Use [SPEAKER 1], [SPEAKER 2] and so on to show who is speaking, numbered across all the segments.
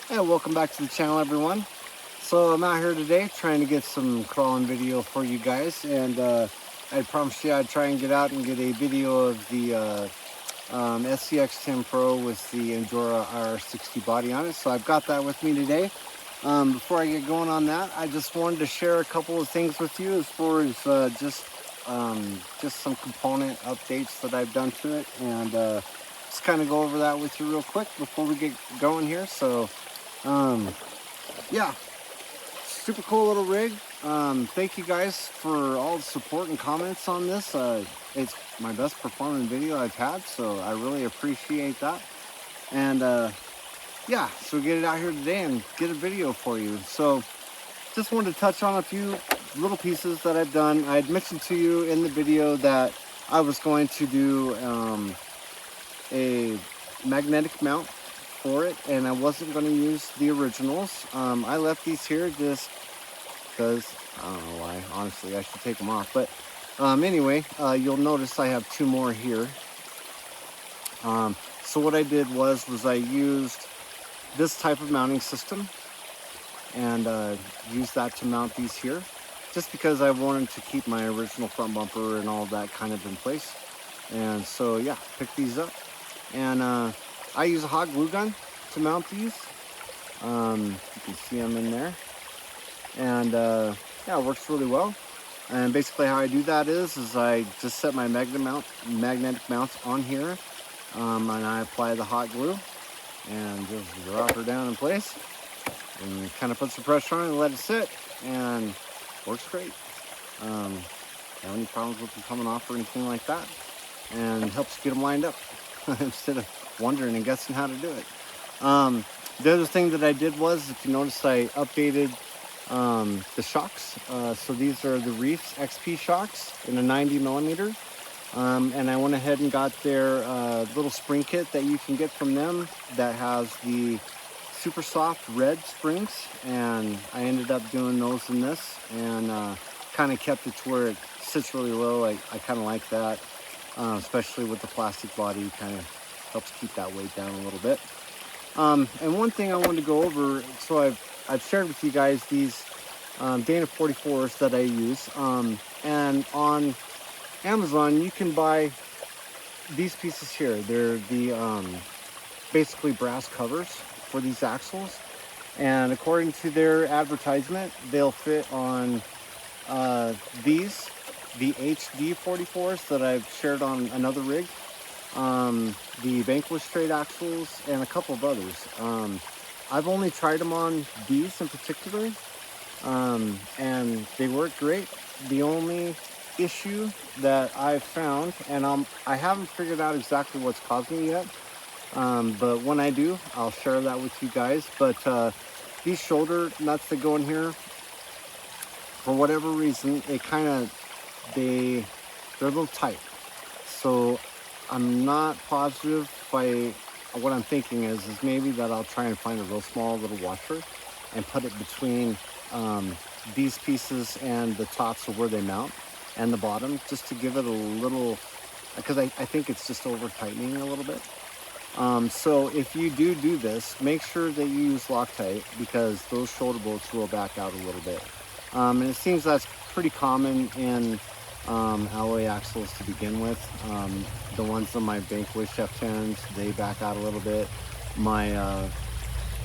[SPEAKER 1] Hey, welcome back to the channel, everyone. So I'm out here today trying to get some crawling video for you guys, and I promised you I'd try and get out and get a video of the SCX10 PRO with the Injora IR60 body on it. So I've got that with me today. Before I get going on that, I just wanted to share a couple of things with you as far as just some component updates that I've done to it, and just kind of go over that with you real quick before we get going here. So yeah, super cool little rig. Thank you guys for all the support and comments on this. It's my best performing video I've had, so I really appreciate that. And yeah, so get it out here today and get a video for you. So just wanted to touch on a few little pieces that I've done. I had mentioned to you in the video that I was going to do a magnetic mount for it, and I wasn't going to use the originals. I left these here just because I don't know why. Honestly, I should take them off, but anyway, you'll notice I have two more here. So what I did was I used this type of mounting system and used that to mount these here, just because I wanted to keep my original front bumper and all of that kind of in place. And so yeah, pick these up, and I use a hot glue gun to mount these. You can see them in there, and yeah, it works really well. And basically how I do that is I just set my magnetic mounts on here, and I apply the hot glue and just drop her down in place and kind of put some pressure on it and let it sit, and works great. Have any problems with them coming off or anything like that, and helps get them lined up instead of wondering and guessing how to do it. The other thing that I did was, if you notice, I updated the shocks. So these are the Reefs XP shocks in a 90 millimeter. And I went ahead and got their little spring kit that you can get from them that has the super soft red springs, and I ended up doing those in this, and kind of kept it to where it sits really low. I kind of like that, especially with the plastic body. Kind of helps keep that weight down a little bit. And one thing I wanted to go over, so I've shared with you guys these Dana 44s that I use, and on Amazon you can buy these pieces here. They're the basically brass covers for these axles, and according to their advertisement, they'll fit on these, the HD 44s that I've shared on another rig, the Vanquish straight axles, and a couple of others. I've only tried them on these in particular, and they work great. The only issue that I've found, and I haven't figured out exactly what's causing it yet, but when I do, I'll share that with you guys. But these shoulder nuts that go in here, for whatever reason, they're a little tight. So I'm not positive. What I'm thinking is maybe that I'll try and find a real small little washer and put it between these pieces and the tops of where they mount and the bottom, just to give it a little, because I think it's just over tightening a little bit. So if you do this, make sure that you use Loctite, because those shoulder bolts will back out a little bit. And it seems that's pretty common in alloy axles to begin with. The ones on my Vanquish F10s, they back out a little bit. My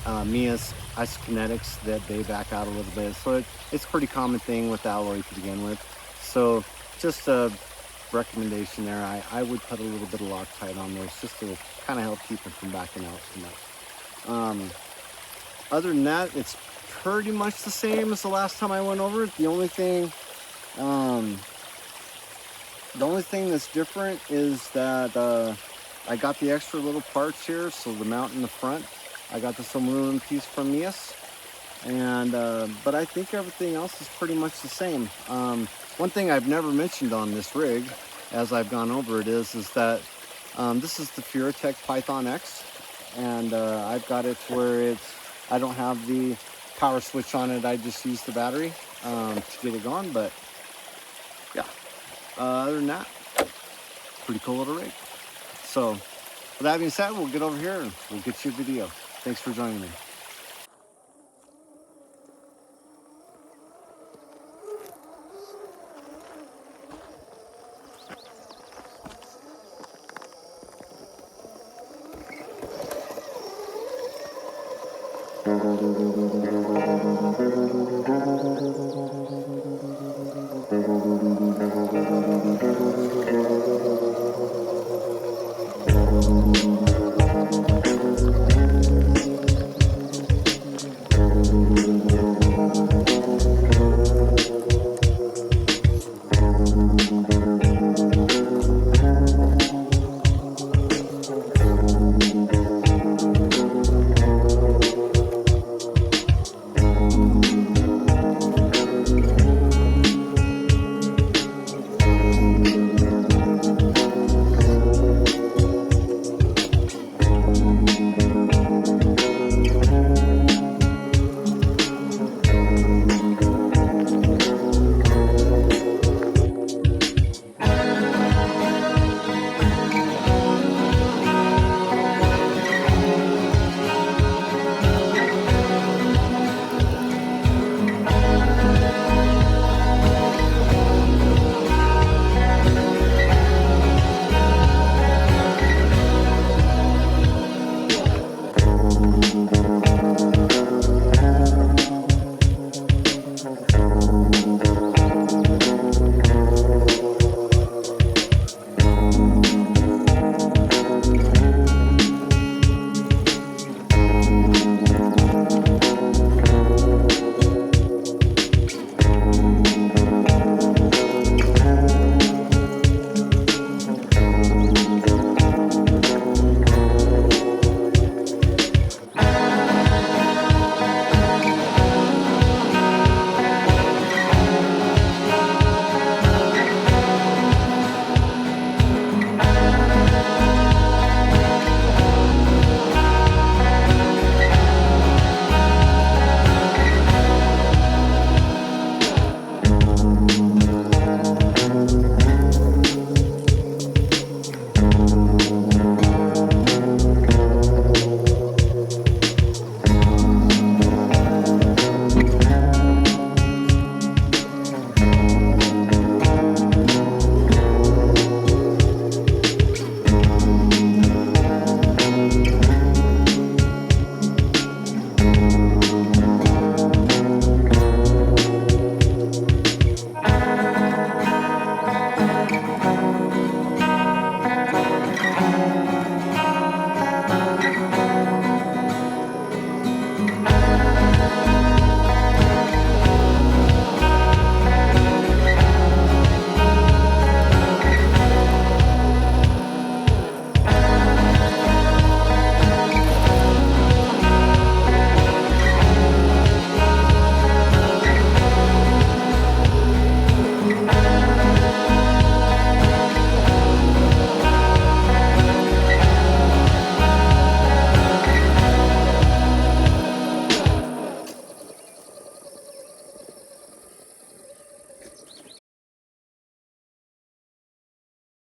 [SPEAKER 1] MEUS Axle, they back out a little bit. So it's a pretty common thing with alloy to begin with. So just a recommendation there. I would put a little bit of Loctite on those just to kind of help keep it from backing out too much. Other than that, it's pretty much the same as the last time I went over it. The only thing that's different is that I got the extra little parts here. So the mount in the front, I got this aluminum piece from MEUS, and but I think everything else is pretty much the same. One thing I've never mentioned on this rig, as I've gone over it, is that this is the Furitek Python X, and I've got it to where I don't have the power switch on it. I just use the battery to get it going. But yeah, other than that, pretty cool little rig. So with that being said, we'll get over here and we'll get you a video. Thanks for joining me.